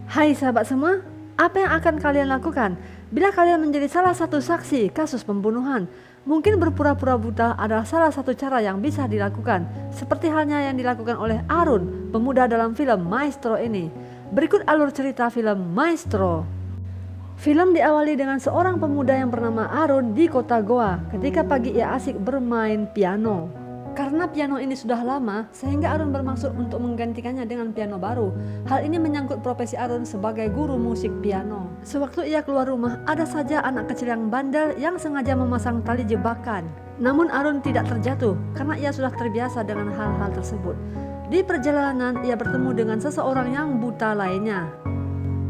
Hai sahabat semua, apa yang akan kalian lakukan bila kalian menjadi salah satu saksi kasus pembunuhan? Mungkin berpura-pura buta adalah salah satu cara yang bisa dilakukan, seperti halnya yang dilakukan oleh Arun, pemuda dalam film Maestro ini. Berikut alur cerita film Maestro. Film diawali dengan seorang pemuda yang bernama Arun di kota Goa ketika pagi ia asik bermain piano. Karena piano ini sudah lama, sehingga Arun bermaksud untuk menggantikannya dengan piano baru. Hal ini menyangkut profesi Arun sebagai guru musik piano. Sewaktu ia keluar rumah, ada saja anak kecil yang bandel yang sengaja memasang tali jebakan. Namun Arun tidak terjatuh karena ia sudah terbiasa dengan hal-hal tersebut. Di perjalanan, ia bertemu dengan seseorang yang buta lainnya.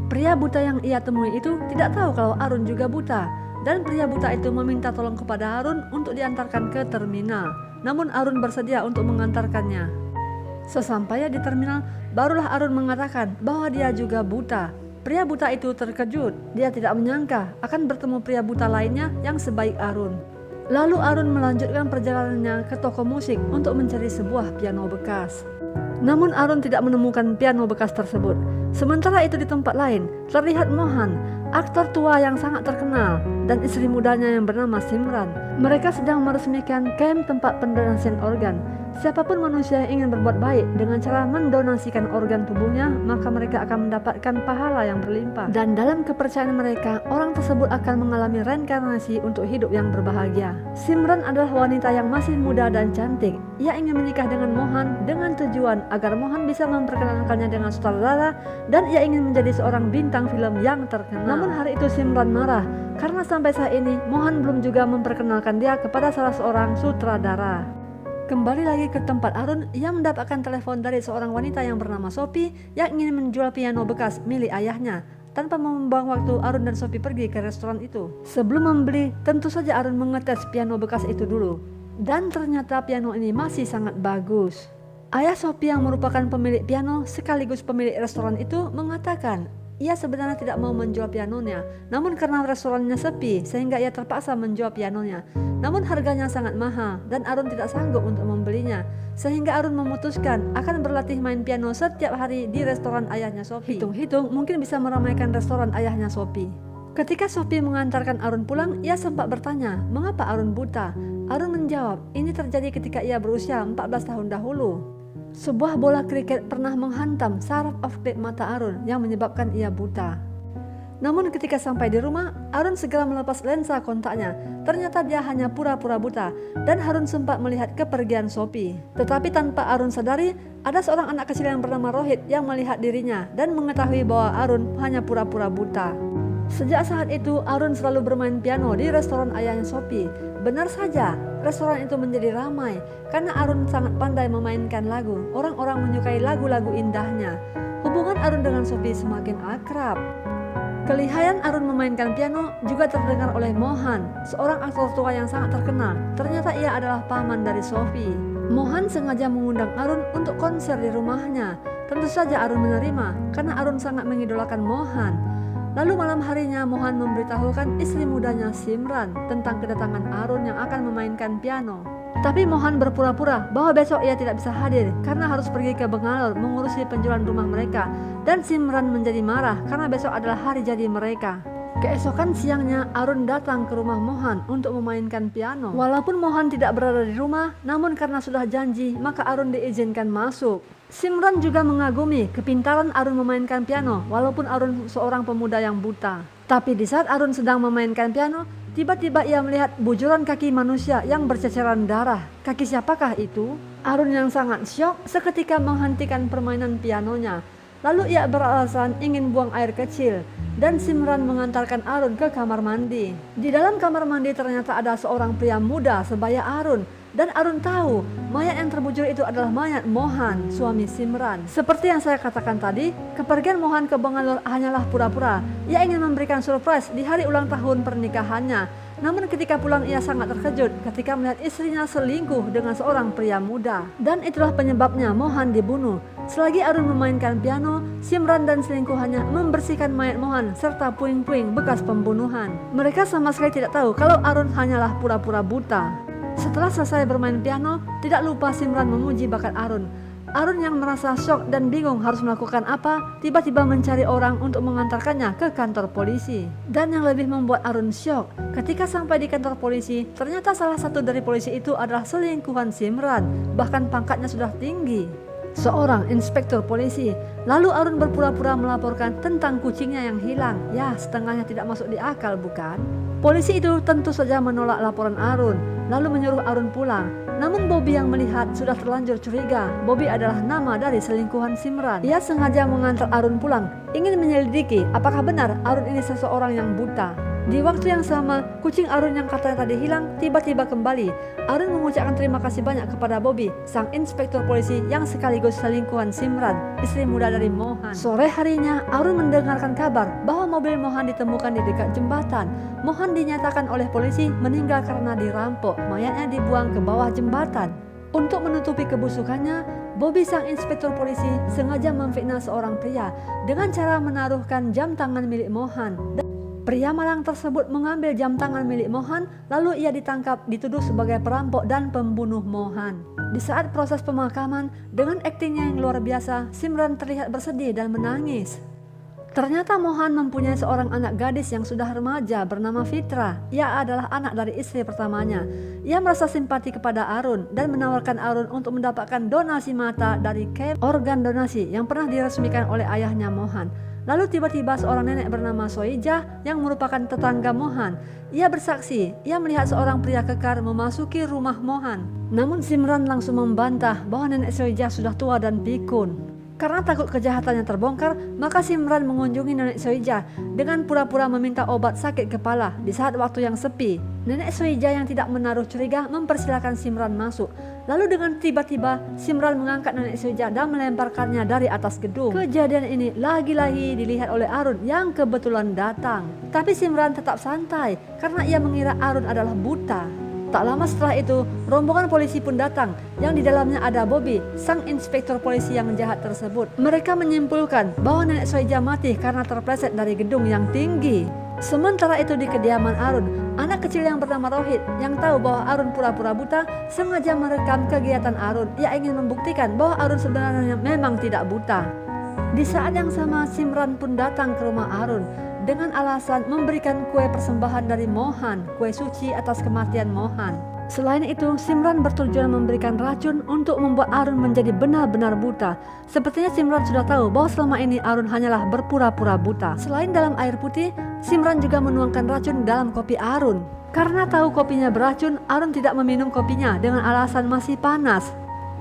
Pria buta yang ia temui itu tidak tahu kalau Arun juga buta. Dan pria buta itu meminta tolong kepada Arun untuk diantarkan ke terminal. Namun Arun bersedia untuk mengantarkannya. Sesampainya di terminal, barulah Arun mengatakan bahwa dia juga buta. Pria buta itu terkejut. Dia tidak menyangka akan bertemu pria buta lainnya yang sebaik Arun. Lalu Arun melanjutkan perjalanannya ke toko musik untuk mencari sebuah piano bekas. Namun Arun tidak menemukan piano bekas tersebut. Sementara itu di tempat lain, terlihat Mohan, aktor tua yang sangat terkenal, dan istri mudanya yang bernama Simran. Mereka sedang meresmikan camp tempat pendonasian organ. Siapapun manusia yang ingin berbuat baik dengan cara mendonasikan organ tubuhnya, maka mereka akan mendapatkan pahala yang berlimpah. Dan dalam kepercayaan mereka, orang tersebut akan mengalami reinkarnasi untuk hidup yang berbahagia. Simran adalah wanita yang masih muda dan cantik. Ia ingin menikah dengan Mohan dengan tujuan agar Mohan bisa memperkenalkannya dengan sutradara, dan ia ingin menjadi seorang bintang film yang terkenal. Namun hari itu Simran marah karena sampai saat ini Mohan belum juga memperkenalkan dia kepada salah seorang sutradara. Kembali lagi ke tempat Arun, ia mendapatkan telepon dari seorang wanita yang bernama Sophie yang ingin menjual piano bekas milik ayahnya. Tanpa membuang waktu, Arun dan Sophie pergi ke restoran itu. Sebelum membeli, tentu saja Arun mengetes piano bekas itu dulu. Dan ternyata piano ini masih sangat bagus. Ayah Sophie yang merupakan pemilik piano sekaligus pemilik restoran itu mengatakan ia sebenarnya tidak mau menjual pianonya, namun karena restorannya sepi sehingga ia terpaksa menjual pianonya. Namun harganya sangat mahal dan Arun tidak sanggup untuk membelinya, sehingga Arun memutuskan akan berlatih main piano setiap hari di restoran ayahnya Sophie. Hitung-hitung mungkin bisa meramaikan restoran ayahnya Sophie. Ketika Sophie mengantarkan Arun pulang, ia sempat bertanya mengapa Arun buta. Arun menjawab, ini terjadi ketika ia berusia 14 tahun dahulu. Sebuah bola kriket pernah menghantam saraf optik mata Arun yang menyebabkan ia buta. Namun ketika sampai di rumah, Arun segera melepas lensa kontaknya. Ternyata dia hanya pura-pura buta dan Arun sempat melihat kepergian Sophie. Tetapi tanpa Arun sadari, ada seorang anak kecil yang bernama Rohit yang melihat dirinya dan mengetahui bahwa Arun hanya pura-pura buta. Sejak saat itu, Arun selalu bermain piano di restoran ayahnya Sophie. Benar saja, restoran itu menjadi ramai karena Arun sangat pandai memainkan lagu. Orang-orang menyukai lagu-lagu indahnya. Hubungan Arun dengan Sophie semakin akrab. Kelihayan Arun memainkan piano juga terdengar oleh Mohan, seorang aktor tua yang sangat terkenal. Ternyata ia adalah paman dari Sophie. Mohan sengaja mengundang Arun untuk konser di rumahnya. Tentu saja Arun menerima karena Arun sangat mengidolakan Mohan. Lalu malam harinya Mohan memberitahukan istri mudanya Simran tentang kedatangan Arun yang akan memainkan piano. Tapi Mohan berpura-pura bahwa besok ia tidak bisa hadir karena harus pergi ke Bangalore mengurusi penjualan rumah mereka. Dan Simran menjadi marah karena besok adalah hari jadi mereka. Keesokan siangnya Arun datang ke rumah Mohan untuk memainkan piano. Walaupun Mohan tidak berada di rumah, namun karena sudah janji maka Arun diizinkan masuk. Simran juga mengagumi kepintaran Arun memainkan piano walaupun Arun seorang pemuda yang buta. Tapi di saat Arun sedang memainkan piano, tiba-tiba ia melihat bujuran kaki manusia yang berceceran darah. Kaki siapakah itu? Arun yang sangat syok seketika menghentikan permainan pianonya. Lalu ia beralasan ingin buang air kecil dan Simran mengantarkan Arun ke kamar mandi. Di dalam kamar mandi ternyata ada seorang pria muda sebaya Arun. Dan Arun tahu mayat yang terbujur itu adalah mayat Mohan, suami Simran. Seperti yang saya katakan tadi, kepergian Mohan ke Bangalore hanyalah pura-pura. Ia ingin memberikan surprise di hari ulang tahun pernikahannya. Namun ketika pulang ia sangat terkejut ketika melihat istrinya selingkuh dengan seorang pria muda. Dan itulah penyebabnya Mohan dibunuh. Selagi Arun memainkan piano, Simran dan selingkuhannya membersihkan mayat Mohan serta puing-puing bekas pembunuhan. Mereka sama sekali tidak tahu kalau Arun hanyalah pura-pura buta. Setelah selesai bermain piano, tidak lupa Simran memuji bakat Arun. Arun yang merasa syok dan bingung harus melakukan apa, tiba-tiba mencari orang untuk mengantarkannya ke kantor polisi. Dan yang lebih membuat Arun syok, ketika sampai di kantor polisi, ternyata salah satu dari polisi itu adalah selingkuhan Simran, bahkan pangkatnya sudah tinggi, seorang inspektur polisi. Lalu Arun berpura-pura melaporkan tentang kucingnya yang hilang. Ya, setengahnya tidak masuk di akal, bukan? Polisi itu tentu saja menolak laporan Arun, lalu menyuruh Arun pulang. Namun Bobby yang melihat sudah terlanjur curiga. Bobby adalah nama dari selingkuhan Simran. Ia sengaja mengantar Arun pulang, ingin menyelidiki apakah benar Arun ini seseorang yang buta. Di waktu yang sama, kucing Arun yang katanya tadi hilang tiba-tiba kembali. Arun mengucapkan terima kasih banyak kepada Bobby, sang inspektur polisi yang sekaligus selingkuhan Simran, istri muda dari Mohan. Sore harinya, Arun mendengarkan kabar bahwa mobil Mohan ditemukan di dekat jembatan. Mohan dinyatakan oleh polisi meninggal karena dirampok, mayatnya dibuang ke bawah jembatan. Untuk menutupi kebusukannya, Bobby sang inspektur polisi sengaja memfitnah seorang pria dengan cara menaruhkan jam tangan milik Mohan. Pria malang tersebut mengambil jam tangan milik Mohan, lalu ia ditangkap dituduh sebagai perampok dan pembunuh Mohan. Di saat proses pemakaman, dengan aktingnya yang luar biasa, Simran terlihat bersedih dan menangis. Ternyata Mohan mempunyai seorang anak gadis yang sudah remaja bernama Fitra. Ia adalah anak dari istri pertamanya. Ia merasa simpati kepada Arun dan menawarkan Arun untuk mendapatkan donasi mata dari camp organ donasi yang pernah diresmikan oleh ayahnya Mohan. Lalu tiba-tiba seorang nenek bernama Soijah yang merupakan tetangga Mohan. Ia bersaksi, ia melihat seorang pria kekar memasuki rumah Mohan. Namun Simran langsung membantah bahwa nenek Soijah sudah tua dan pikun. Karena takut kejahatannya terbongkar, maka Simran mengunjungi nenek Soijah dengan pura-pura meminta obat sakit kepala di saat waktu yang sepi. Nenek Soijah yang tidak menaruh curiga mempersilahkan Simran masuk. Lalu dengan tiba-tiba Simran mengangkat nenek Soijah dan melemparkannya dari atas gedung. Kejadian ini lagi-lagi dilihat oleh Arun yang kebetulan datang. Tapi Simran tetap santai karena ia mengira Arun adalah buta. Tak lama setelah itu, rombongan polisi pun datang yang di dalamnya ada Bobby, sang inspektur polisi yang jahat tersebut. Mereka menyimpulkan bahwa nenek Soijah mati karena terpleset dari gedung yang tinggi. Sementara itu di kediaman Arun, anak kecil yang bernama Rohit yang tahu bahwa Arun pura-pura buta sengaja merekam kegiatan Arun. Ia ingin membuktikan bahwa Arun sebenarnya memang tidak buta. Di saat yang sama, Simran pun datang ke rumah Arun dengan alasan memberikan kue persembahan dari Mohan, kue suci atas kematian Mohan. Selain itu, Simran bertujuan memberikan racun untuk membuat Arun menjadi benar-benar buta. Sepertinya Simran sudah tahu bahwa selama ini Arun hanyalah berpura-pura buta. Selain dalam air putih, Simran juga menuangkan racun dalam kopi Arun. Karena tahu kopinya beracun, Arun tidak meminum kopinya dengan alasan masih panas.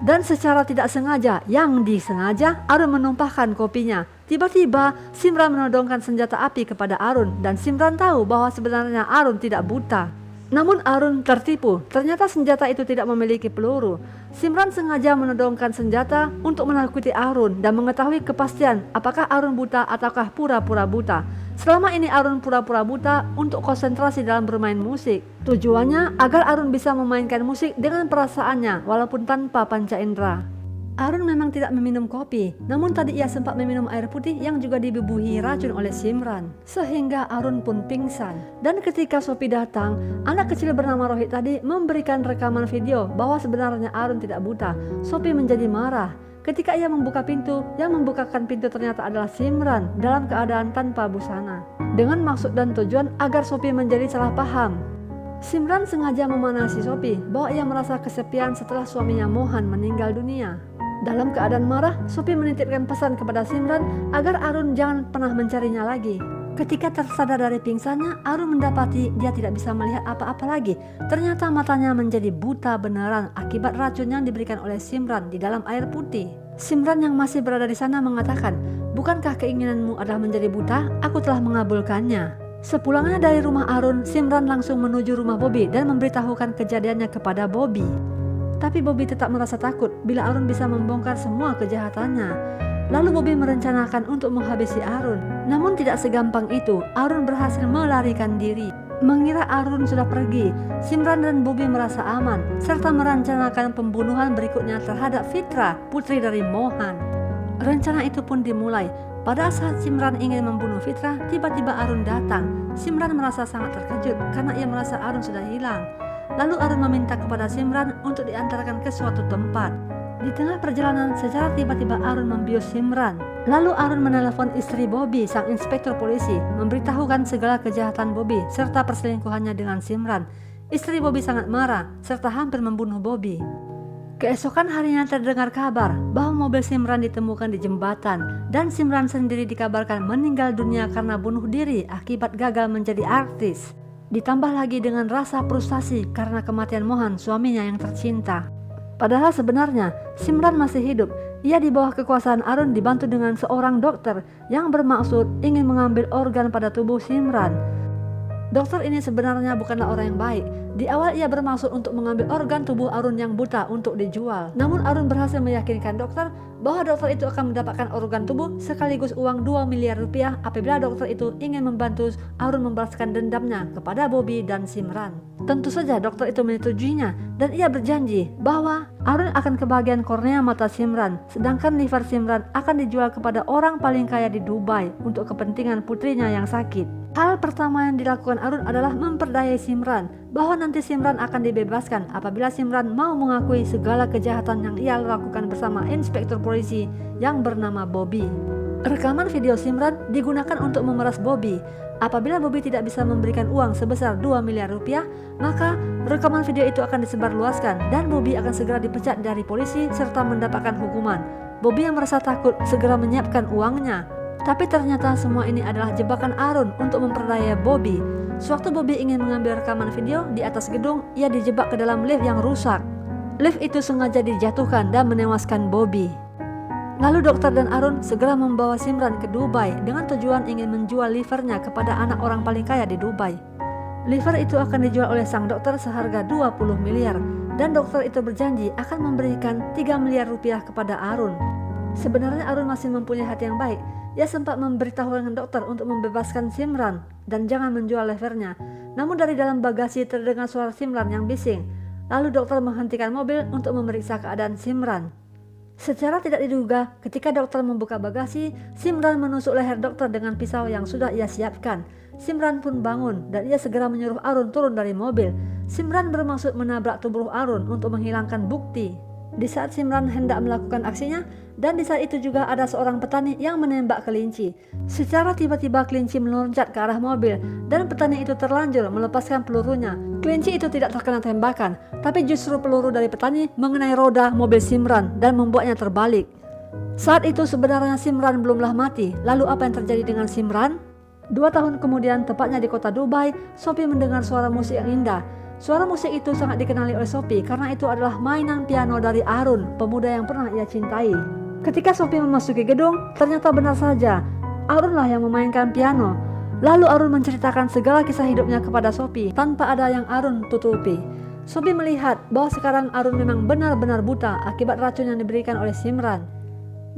Dan secara tidak sengaja, yang disengaja, Arun menumpahkan kopinya. Tiba-tiba Simran menodongkan senjata api kepada Arun dan Simran tahu bahwa sebenarnya Arun tidak buta. Namun Arun tertipu, ternyata senjata itu tidak memiliki peluru. Simran sengaja menodongkan senjata untuk menakuti Arun dan mengetahui kepastian apakah Arun buta ataukah pura-pura buta. Selama ini Arun pura-pura buta untuk konsentrasi dalam bermain musik. Tujuannya agar Arun bisa memainkan musik dengan perasaannya walaupun tanpa panca indera. Arun memang tidak meminum kopi, namun tadi ia sempat meminum air putih yang juga dibubuhi racun oleh Simran, sehingga Arun pun pingsan. Dan ketika Sophie datang, anak kecil bernama Rohit tadi memberikan rekaman video bahwa sebenarnya Arun tidak buta. Sophie menjadi marah. Ketika ia membuka pintu, yang membukakan pintu ternyata adalah Simran dalam keadaan tanpa busana, dengan maksud dan tujuan agar Sophie menjadi salah paham. Simran sengaja memanasi Sophie bahwa ia merasa kesepian setelah suaminya Mohan meninggal dunia. Dalam keadaan marah, Sophie menitipkan pesan kepada Simran agar Arun jangan pernah mencarinya lagi. Ketika tersadar dari pingsannya, Arun mendapati dia tidak bisa melihat apa-apa lagi. Ternyata matanya menjadi buta beneran akibat racun yang diberikan oleh Simran di dalam air putih. Simran yang masih berada di sana mengatakan, "Bukankah keinginanmu adalah menjadi buta? Aku telah mengabulkannya." Sepulangnya dari rumah Arun, Simran langsung menuju rumah Bobby dan memberitahukan kejadiannya kepada Bobby. Tapi Bobby tetap merasa takut bila Arun bisa membongkar semua kejahatannya. Lalu Bobby merencanakan untuk menghabisi Arun. Namun tidak segampang itu, Arun berhasil melarikan diri. Mengira Arun sudah pergi, Simran dan Bobby merasa aman, serta merencanakan pembunuhan berikutnya terhadap Fitra, putri dari Mohan. Rencana itu pun dimulai. Pada saat Simran ingin membunuh Fitra, tiba-tiba Arun datang. Simran merasa sangat terkejut karena ia merasa Arun sudah hilang. Lalu Arun meminta kepada Simran untuk diantarkan ke suatu tempat. Di tengah perjalanan, secara tiba-tiba Arun membius Simran. Lalu Arun menelepon istri Bobby, sang inspektur polisi, memberitahukan segala kejahatan Bobby serta perselingkuhannya dengan Simran. Istri Bobby sangat marah serta hampir membunuh Bobby. Keesokan harinya terdengar kabar bahwa mobil Simran ditemukan di jembatan dan Simran sendiri dikabarkan meninggal dunia karena bunuh diri akibat gagal menjadi artis. Ditambah lagi dengan rasa frustasi karena kematian Mohan, suaminya yang tercinta. Padahal sebenarnya Simran masih hidup. Ia di bawah kekuasaan Arun dibantu dengan seorang dokter yang bermaksud ingin mengambil organ pada tubuh Simran. Dokter ini sebenarnya bukanlah orang yang baik. Di awal ia bermaksud untuk mengambil organ tubuh Arun yang buta untuk dijual. Namun Arun berhasil meyakinkan dokter bahwa dokter itu akan mendapatkan organ tubuh sekaligus uang 2 miliar rupiah apabila dokter itu ingin membantu Arun membalaskan dendamnya kepada Bobby dan Simran. Tentu saja dokter itu menyetujuinya dan ia berjanji bahwa Arun akan kebagian kornea mata Simran, sedangkan liver Simran akan dijual kepada orang paling kaya di Dubai untuk kepentingan putrinya yang sakit. Hal pertama yang dilakukan Arun adalah memperdayai Simran bahwa nanti Simran akan dibebaskan apabila Simran mau mengakui segala kejahatan yang ia lakukan bersama inspektur polisi yang bernama Bobby. Rekaman video Simran digunakan untuk memeras Bobby. Apabila Bobby tidak bisa memberikan uang sebesar 2 miliar rupiah, maka rekaman video itu akan disebarluaskan dan Bobby akan segera dipecat dari polisi serta mendapatkan hukuman. Bobby yang merasa takut segera menyiapkan uangnya. Tapi ternyata semua ini adalah jebakan Arun untuk memperdaya Bobby. Sewaktu Bobby ingin mengambil rekaman video di atas gedung, ia dijebak ke dalam lift yang rusak. Lift itu sengaja dijatuhkan dan menewaskan Bobby. Lalu dokter dan Arun segera membawa Simran ke Dubai dengan tujuan ingin menjual livernya kepada anak orang paling kaya di Dubai. Liver itu akan dijual oleh sang dokter seharga 20 miliar dan dokter itu berjanji akan memberikan 3 miliar rupiah kepada Arun. Sebenarnya Arun masih mempunyai hati yang baik. Ia sempat memberitahu dengan dokter untuk membebaskan Simran dan jangan menjual levernya. Namun dari dalam bagasi terdengar suara Simran yang bising. Lalu dokter menghentikan mobil untuk memeriksa keadaan Simran. Secara tidak diduga, ketika dokter membuka bagasi, Simran menusuk leher dokter dengan pisau yang sudah ia siapkan. Simran pun bangun dan ia segera menyuruh Arun turun dari mobil. Simran bermaksud menabrak tubuh Arun untuk menghilangkan bukti. Di saat Simran hendak melakukan aksinya, dan di saat itu juga ada seorang petani yang menembak kelinci. Secara tiba-tiba kelinci meloncat ke arah mobil dan petani itu terlanjur melepaskan pelurunya. Kelinci itu tidak terkena tembakan, tapi justru peluru dari petani mengenai roda mobil Simran dan membuatnya terbalik. Saat itu sebenarnya Simran belumlah mati. Lalu apa yang terjadi dengan Simran? 2 tahun kemudian, tepatnya di kota Dubai, Sophie mendengar suara musik yang indah. Suara musik itu sangat dikenali oleh Sophie karena itu adalah mainan piano dari Arun, pemuda yang pernah ia cintai. Ketika Sophie memasuki gedung, ternyata benar saja Arunlah yang memainkan piano. Lalu Arun menceritakan segala kisah hidupnya kepada Sophie tanpa ada yang Arun tutupi. Sophie melihat bahwa sekarang Arun memang benar-benar buta akibat racun yang diberikan oleh Simran.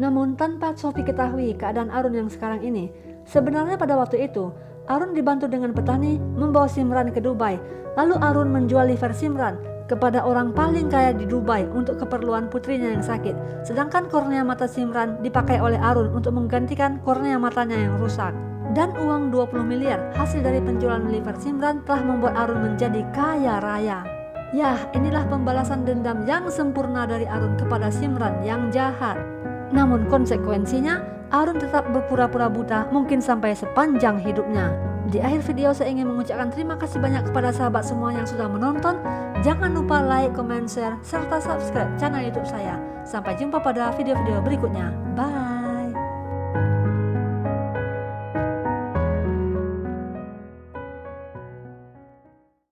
Namun tanpa Sophie ketahui keadaan Arun yang sekarang ini, sebenarnya pada waktu itu Arun dibantu dengan petani membawa Simran ke Dubai. Lalu Arun menjual liver Simran kepada orang paling kaya di Dubai untuk keperluan putrinya yang sakit. Sedangkan kornea mata Simran dipakai oleh Arun untuk menggantikan kornea matanya yang rusak. Dan uang 20 miliar hasil dari penjualan liver Simran telah membuat Arun menjadi kaya raya. Yah, inilah pembalasan dendam yang sempurna dari Arun kepada Simran yang jahat. Namun konsekuensinya, Arun tetap berpura-pura buta mungkin sampai sepanjang hidupnya. Di akhir video saya ingin mengucapkan terima kasih banyak kepada sahabat semua yang sudah menonton. Jangan lupa like, comment, share, serta subscribe channel YouTube saya. Sampai jumpa pada video-video berikutnya. Bye.